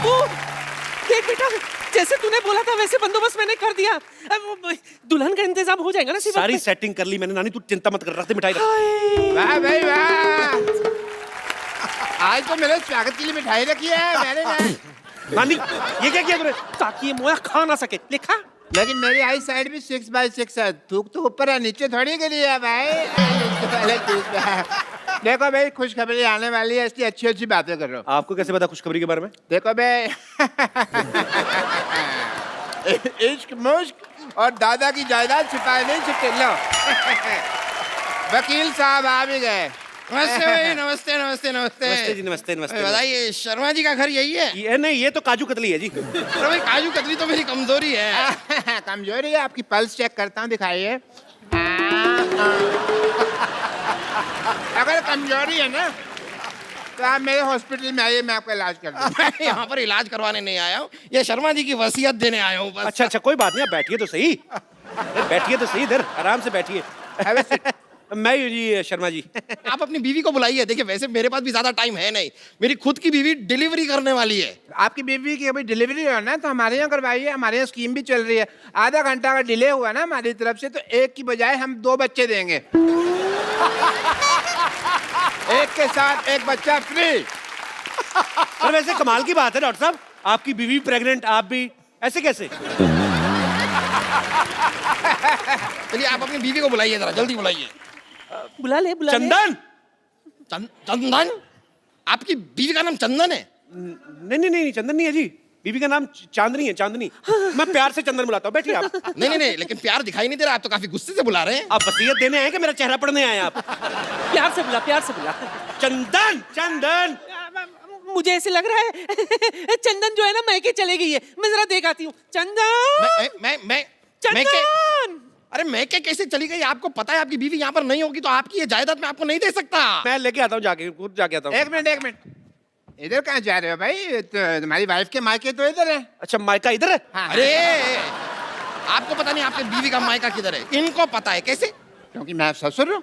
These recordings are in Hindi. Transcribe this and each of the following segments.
पप्पू देख बेटा, जैसे तूने बोला था वैसे बंदोबस्त मैंने कर दिया। अब दुल्हन का इंतजाम हो जाएगा ना? सारी सेटिंग कर ली मैंने नानी, तू चिंता मत कर, रख दे मिठाई रख। वाह भाई वाह, आज तो मेरे स्वागत के लिए मिठाई रखी है मैंने ना। नानी ये क्या किया तूने? ताकि ये मोया खा ना सके। लिखा लेकिन मेरी आई साइड भी 6x6 है, थूक तो ऊपर है नीचे थोड़ी गिरी है भाई। पहले देखो भाई, खुशखबरी आने वाली है इसलिए अच्छी अच्छी बातें कर रहा हूँ। आपको कैसे पता खुशखबरी के बारे में? देखो भाई, इश्क मुश्क और दादा की जायदाद छिपाए नहीं छिपते। लो वकील साहब आ भी गए। नमस्ते भाई, नमस्ते नमस्ते नमस्ते। नमस्ते जी, नमस्ते नमस्ते। बताइए, शर्मा जी का घर यही है? ये नहीं, ये तो काजू कतली है जी। अरे भाई, काजू कतली तो मेरी कमजोरी है। कमजोरी है आपकी? पल्स चेक करता हूँ, दिखाइए। अगर कमजोरी है ना तो आप मेरे हॉस्पिटल में आइए, मैं आपका इलाज कर दूँ। मैं यहाँ पर इलाज करवाने नहीं आया हूँ, ये शर्मा जी की वसीयत देने आया हूँ बस। अच्छा अच्छा, कोई बात नहीं, आप बैठिए तो सही। बैठिए तो सही, इधर आराम से बैठिए। मैं जी शर्मा जी। आप अपनी बीवी को बुलाइए। देखिए, वैसे मेरे पास भी ज्यादा टाइम है नहीं, मेरी खुद की बीवी डिलीवरी करने वाली है। आपकी बीवी की अभी डिलीवरी हो ना, तो हमारे यहाँ करवाइए। हमारे यहाँ स्कीम भी चल रही है, आधा घंटा अगर डिले हुआ ना हमारी तरफ से तो एक की बजाय हम 2 बच्चे देंगे। एक के साथ एक बच्चा फ्री। पर वैसे कमाल की बात है डॉक्टर साहब, आपकी बीवी प्रेग्नेंट, आप भी, ऐसे कैसे? चलिए, आप अपनी बीवी को बुलाइए, जरा जल्दी बुलाइए। बुला ले बुला ले। चंदन। चंदन? आपकी बीवी का नाम चंदन है? नहीं नहीं नहीं, चंदन नहीं है जी, बीवी का नाम चांदनी है, चांदनी। मैं प्यार से चंदन बुलाता हूँ, बैठिए आप। नहीं नहीं नहीं, लेकिन प्यार दिखाई नहीं दे रहा, आप तो काफी गुस्से से बुला रहे हैं। आप वसीयत देने आए कि मेरा चेहरा पढ़ने आए आप? प्यार से बुला, प्यार से बुला। चंदन चंदन। मुझे ऐसे लग रहा है चंदन जो है ना मैके चले गई है। मैं जरा देख आती हूँ। चंदन मैं चंदन। अरे मैं क्या कैसे चली गई? आपको पता है आपकी बीवी यहाँ पर नहीं होगी तो आपकी ये जायदाद मैं आपको नहीं दे सकता। मैं लेके आता हूँ, जाके खुद जाके आता हूँ। एक मिनट, इधर कहाँ जा रहे हो भाई? तो तुम्हारी वाइफ के मायके तो इधर है। अच्छा, मायका इधर है? हाँ, अरे आपको पता नहीं आपकी बीवी का मायका किधर है? इनको पता है। कैसे? क्योंकि मैं ससुर हूँ।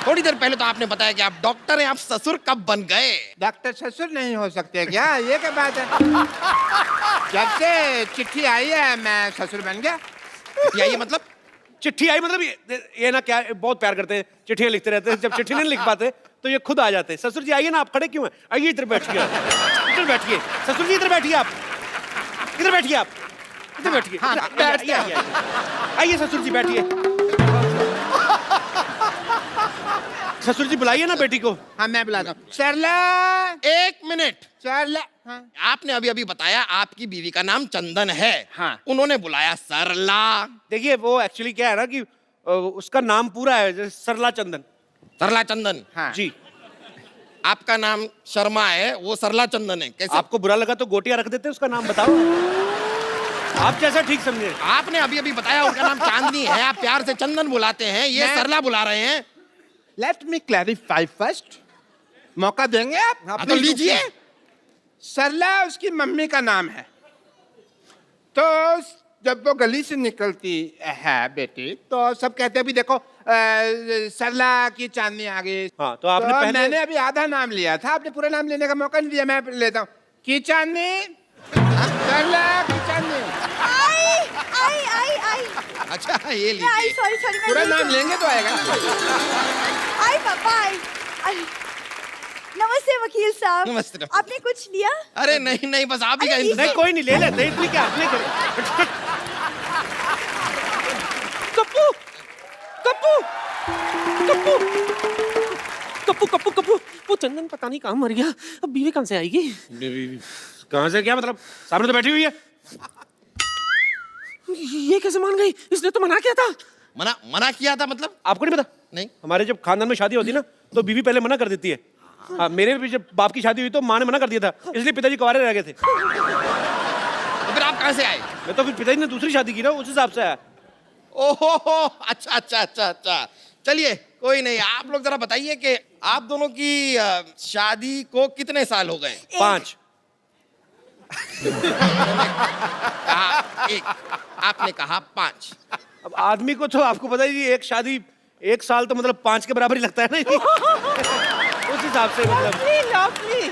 थोड़ी देर पहले तो आपने बताया कि आप डॉक्टर हैं, आप ससुर कब बन गए? डॉक्टर ससुर नहीं हो सकते क्या? ये क्या बात है? जब से चिट्ठी आई है मैं ससुर बन गया। ये मतलब? चिट्ठी आई मतलब ये ना, क्या बहुत प्यार करते हैं, चिट्ठियां लिखते रहते हैं, जब चिट्ठी नहीं लिख पाते तो ये खुद आ जाते हैं। ससुर जी आइए ना, आप खड़े क्यों हैं? आइए इधर बैठिए, इधर बैठिए। ससुर जी इधर बैठिए, आप इधर बैठिए, आप इधर बैठिए। आइए ससुर जी बैठिए। ससुर जी बुलाइए ना बेटी को। हाँ मैं बुलाता हूँ। सरला, एक मिनट। सरला। हाँ। आपने अभी अभी बताया आपकी बीवी का नाम चंदन है। हाँ। उन्होंने बुलाया सरला। देखिए वो एक्चुअली क्या है ना कि उसका नाम पूरा है जैसे सरला चंदन। सरला चंदन? हाँ। जी। आपका नाम शर्मा है, वो सरला चंदन है। कैसे? आपको बुरा लगा तो गोटिया रख देते हैं, उसका नाम बताओ, आप जैसा ठीक समझे। आपने अभी अभी बताया उनका नाम चांदनी है, आप प्यार से चंदन बुलाते हैं, ये सरला बुला रहे हैं। Let me clarify first. मौका देंगे आप? हाँ तो लीजिए। सरला उसकी मम्मी का नाम है, तो जब वो गली से निकलती है बेटी तो सब कहते हैं भी देखो सरला की चांदनी आ गई। हाँ, तो आपने पहले... मैंने अभी आधा नाम लिया था, आपने पूरा नाम लेने का मौका नहीं दिया। मैं लेता हूँ की चांदनी, सरला की चांदनी। आई आई आई। अच्छा ये आई लीजिए। सॉरी पूरा नाम लेंगे तो आएगा ना। आई पापा आई। नमस्ते वकील साहब। नमस्ते। आपने कुछ लिया? अरे नहीं नहीं, बस आप ही का अरे, इंतजार। नहीं कोई नहीं, ले लेते इसलिए क्या आपने करे। कप्पू कप्पू कप्पू कप्पू कप्पू कप्पू वो चंदन पता नहीं कहाँ मर गया। अब बीवी कहाँ से आएगी? कहाँ से? क्या मतलब? सामने तो बैठी हुई है। ये कैसे मान गई? इसने तो मना किया था। मना किया था मतलब? आपको नहीं पता? नहीं। हमारे जब खानदान में शादी होती है ना तो बीवी पहले मना कर देती है। हाँ, मेरे भी जब बाप की शादी हुई तो माँ ने मना कर दिया था, इसलिए पिताजी कुंवारे रह गए थे। तो फिर आप कहाँ से आए? मैं तो फिर पिताजी ने दूसरी शादी की ना, उस हिसाब से आया। ओहो, अच्छा अच्छा अच्छा अच्छा। चलिए कोई नहीं, आप लोग जरा बताइए कि आप दोनों की शादी को कितने साल हो गए? 5। कहा 1, आपने कहा 5। अब आदमी को तो आपको पता ही, एक शादी 1 साल तो मतलब 5 के बराबर ही लगता है ना। उस हिसाब से मतलब लवली लवली।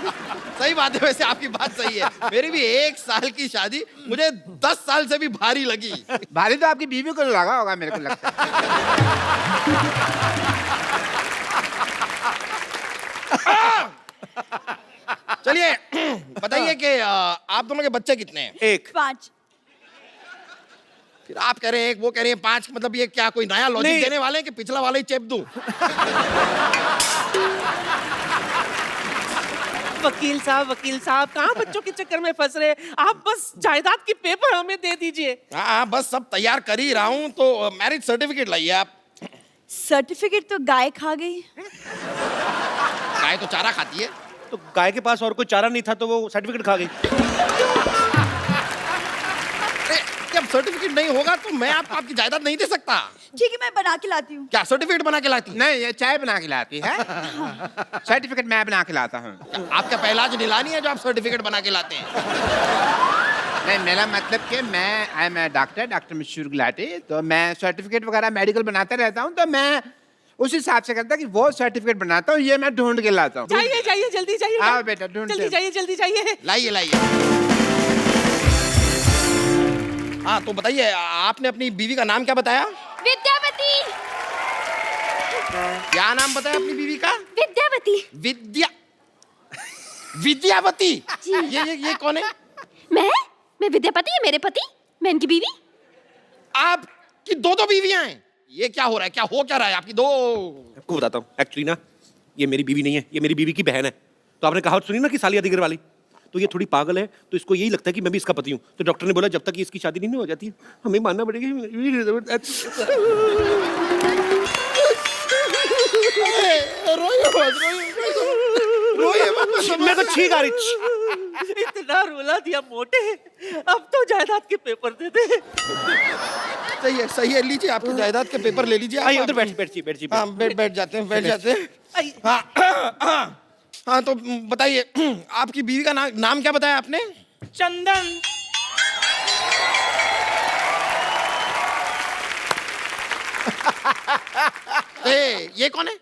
सही बात है, वैसे आपकी बात सही है। मेरी भी 1 साल की शादी मुझे 10 साल से भी भारी लगी। भारी तो आपकी बीवी को लगा होगा, मेरे को लगता है। चलिए बताइए कि आप दोनों के बच्चे कितने हैं? एक 5। फिर आप कह रहे हैं 1, वो कह रहे हैं 5, मतलब ये क्या कोई नया लॉजिक नहीं। देने वाले हैं कि पिछला वाला ही चेप दूं? वकील साहब कहाँ बच्चों के चक्कर में फंस रहे? आप बस जायदाद के पेपर हमें दे दीजिए। हाँ, बस सब तैयार कर ही रहा हूँ, तो मैरिज सर्टिफिकेट लाइए आप। सर्टिफिकेट तो गाय खा गई। गाय तो चारा खाती है। तो गाय के पास और कोई चारा नहीं था तो वो सर्टिफिकेट खा गई। अरे, जब सर्टिफिकेट नहीं होगा तो मैं आपको आपकी जायदाद नहीं दे सकता। ठीक है, मैं बना के लाती हूँ। क्या सर्टिफिकेट बना के लाती? नहीं, ये चाय बना के लाती है। सर्टिफिकेट मैं बना के लाता हूँ। आपका पहला जो नीलानी है जो आप सर्टिफिकेट बना के लाते हैं? नहीं, मेरा मतलब कि आई एम डॉक्टर मशहूर गुलाटी, तो मैं सर्टिफिकेट वगैरह मेडिकल बनाता रहता हूँ, तो मैं उस हिसाब से करता कि वो सर्टिफिकेट बनाता हूँ, ये मैं ढूंढ के लाता हूँ। जाइए जल्दी जाइए। आओ बेटा, ढूंढते जल्दी जाइए। लाइए। हाँ, तो बताइए आपने अपनी बीवी का नाम क्या बताया? विद्यावती। क्या नाम बताया अपनी बीवी का? विद्यावती। विद्यावती। ये कौन है? मैं विद्यापति है, मेरे पति, मैं इनकी बीवी। आपकी 2 बीवियां हैं? ये क्या हो रहा है? क्या हो क्या रहा है आपकी 2? आपको बताता हूँ, एक्चुअली ना ये मेरी बीवी नहीं है, ये मेरी बीवी की बहन है। तो आपने कहावत सुनी ना कि सालिया दिगर वाली, तो ये थोड़ी पागल है, तो इसको यही लगता है कि मैं भी इसका पति हूँ। तो डॉक्टर ने बोला जब तक ये इसकी शादी नहीं हो जाती हमें मानना पड़ेगा। मेरे को छींक आ रही। इतना रुला दिया मोटे, अब तो जायदाद के पेपर दे दे। सही है, लीजिए आपकी जायदाद के पेपर ले लीजिए। आइए उधर बैठिए। हाँ, बैठ जाते हैं। हाँ, तो बताइए आपकी बीवी का नाम क्या बताया आपने? चंदन। ये कौन है?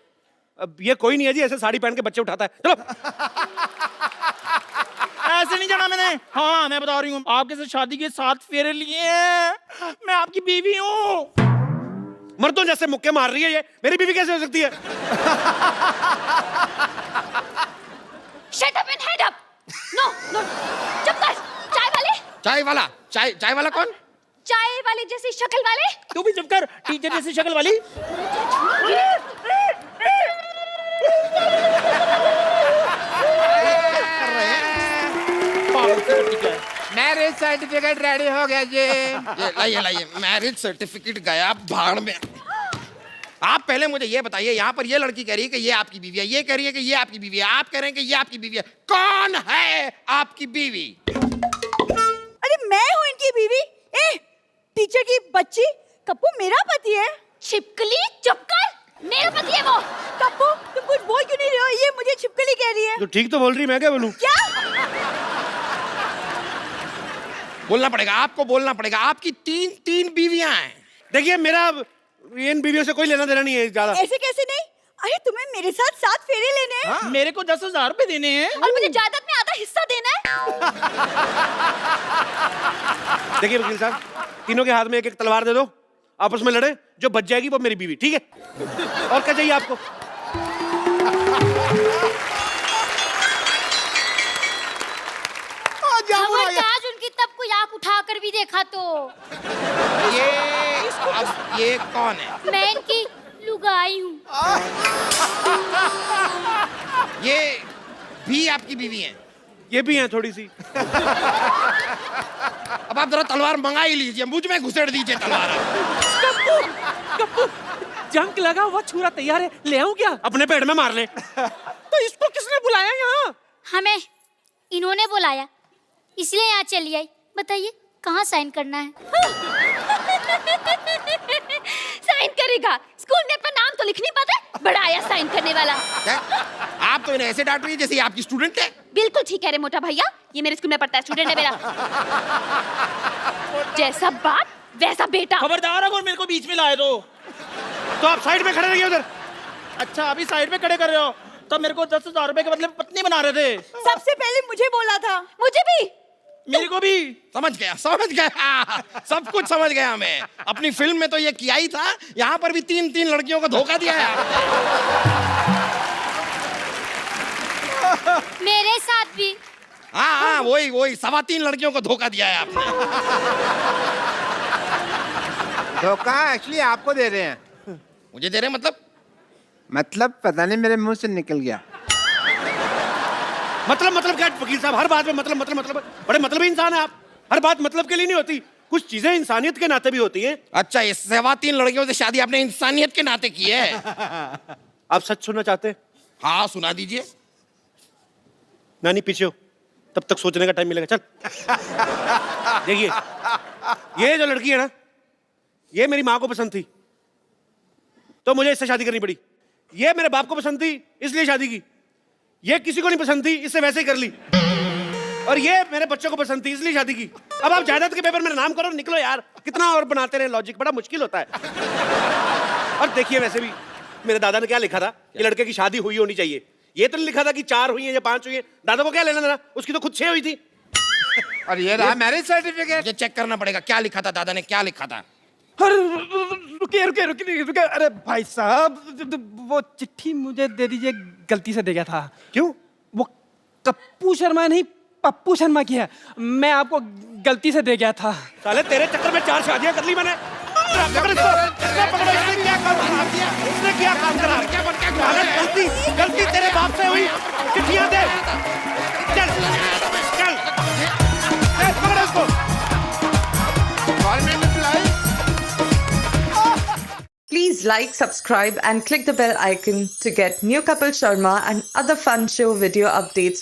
अब ये कोई नहीं है जी, ऐसे साड़ी पहन के बच्चे उठाता है। चलो। ऐसे नहीं जाना मैंने। हाँ, मैं बता रही हूँ, आपके साथ शादी के 7 फेरे लिए हैं। मैं आपकी बीवी हूँ। मर्दों जैसे मुक्के मार रही है ये, मेरी बीवी कैसे हो सकती है? Shut up and head up. No. चुप कर। चाय वाला कौन? चाय वाले जैसी शक्ल वाले। तू भी चुप कर, टीचर जैसी शक्ल वाली। मैरिज सर्टिफिकेट रेडी हो गया जी। ये लाइए मैरिज सर्टिफिकेट गया भाड़ में। आप पहले मुझे ये बताइए, यहाँ पर ये लड़की कह रही है कि ये आपकी बीवी है, ये कह रही है कि ये आपकी बीवी है, आप कह रहे हैं कि ये आपकी बीवी है। कौन है आपकी बीवी? अरे मैं हूँ इनकी बीवी। टीचर की बच्ची, कप्पू मेरा पति है। छिपकली चुप कर, मेरा पति है वो। कप्पू तुम कुछ बोल क्यों नहीं रहे हो? ये मुझे छिपकली कह रही है। तो ठीक तो बोल रही, मैं क्या बोलूं? क्या? बोलना पड़ेगा, आपको बोलना पड़ेगा। आपकी 3 बीवियां हैं। देखिए मेरा इन बीवियों से कोई लेना देना नहीं है ज्यादा। ऐसे कैसे नहीं? अरे तुम्हें मेरे साथ 7 फेरे लेने हैं। हाँ? मेरे को 10,000 रुपए देने हैं और मुझे जायदाद में आधा हिस्सा देना है। देखिए वकील साहब, तीनों के हाथ में एक तलवार दे दो, आपस में लड़े, जो बच जाएगी वो मेरी बीवी, ठीक है? और क्या चाहिए आपको? खबरदार उनकी तब कोई आंख उठाकर भी देखा तो। ये कौन है? मैं इनकी लुगाई हूँ। ये भी आपकी बीवी हैं? ये भी हैं थोड़ी सी। अब आप जरा तलवार मंगा ही लीजिए, मुझ में घुसेड़ दीजिए तलवार। कप्पू जंग लगा हुआ छुरा तैयार है, ले आऊं क्या? अपने पेट में मार ले। तो इसको किसने बुलाया यहाँ? हमें इन्होंने बुलाया, इसलिए यहाँ चली आई। बताइए कहाँ साइन करना है? साइन करेगा? स्कूल में अपना नाम तो लिख नहीं पाता, बड़ा आया साइन करने वाला। क्या? आप तो इन्हें ऐसे डांट रही है जैसे ये आपकी स्टूडेंट है। बिल्कुल ठीक है रे मोटा भैया, ये मेरे स्कूल में पढ़ता है, स्टूडेंट है मेरा। जैसा बाप वैसा बेटा। खबरदार अगर मेरे को बीच में लाए तो आप साइड में खड़े रहिए उधर। अच्छा, अभी साइड में खड़े कर रहे हो? तब मेरे को 10,000 रुपए के बदले में पत्नी बना रहे थे। सबसे पहले मुझे बोला था। मुझे भी। मेरे को भी। समझ गया सब कुछ समझ गया मैं। अपनी फिल्म में तो ये किया ही था, यहाँ पर भी 3 लड़कियों को धोखा दिया है आपने। मेरे साथ भी। हाँ वही 3.25 लड़कियों को धोखा दिया है आपने। धोखा एक्चुअली आपको दे रहे हैं। मुझे दे रहे मतलब पता नहीं मेरे मुंह से निकल गया। मतलब क्या वकील साहब, हर बात में मतलब बड़े मतलबी इंसान है आप। हर बात मतलब के लिए नहीं होती, कुछ चीजें इंसानियत के नाते भी होती हैं। अच्छा, ये 3.25 लड़कियों से शादी आपने इंसानियत के नाते की है। आप सच सुनना चाहते हैं? हाँ सुना दीजिए। नानी पीछे हो, तब तक सोचने का टाइम मिलेगा। चल देखिए, ये जो लड़की है ना, ये मेरी माँ को पसंद थी तो मुझे इससे शादी करनी पड़ी। ये मेरे बाप को पसंद थी इसलिए शादी की। ये किसी को नहीं पसंद थी, इससे वैसे ही कर ली। और ये मेरे बच्चों को पसंद थी इसलिए शादी की। अब आप जायदाद के पेपर मेरा नाम करो, निकलो यार। कितना और बनाते रहे लॉजिक, बड़ा मुश्किल होता है। और देखिए, वैसे भी मेरे दादा ने क्या लिखा था कि लड़के की शादी हुई होनी चाहिए। ये तो नहीं लिखा था कि 4 हुई है या 5 हुई है। दादा को क्या लेना देना, उसकी तो खुद 6 हुई थी। और ये रहा मैरिज सर्टिफिकेट। ये चेक करना पड़ेगा क्या लिखा था दादा ने, क्या लिखा था। अरे रुकिए अरे भाई साहब, वो चिट्ठी मुझे दे दीजिए, गलती से दे गया था। क्यों? वो कप्पू शर्मा नहीं, पप्पू शर्मा की है। मैं आपको गलती से दे गया था। साले तेरे चक्कर में 4 शादियां कर ली मैंने। उसने क्या काम करा? गलती तेरे बाप से हुई। चिट्ठियां दे। चल पकड़ो उसको। Please like, subscribe and click the bell icon to get new Kapil Sharma and other fun show video updates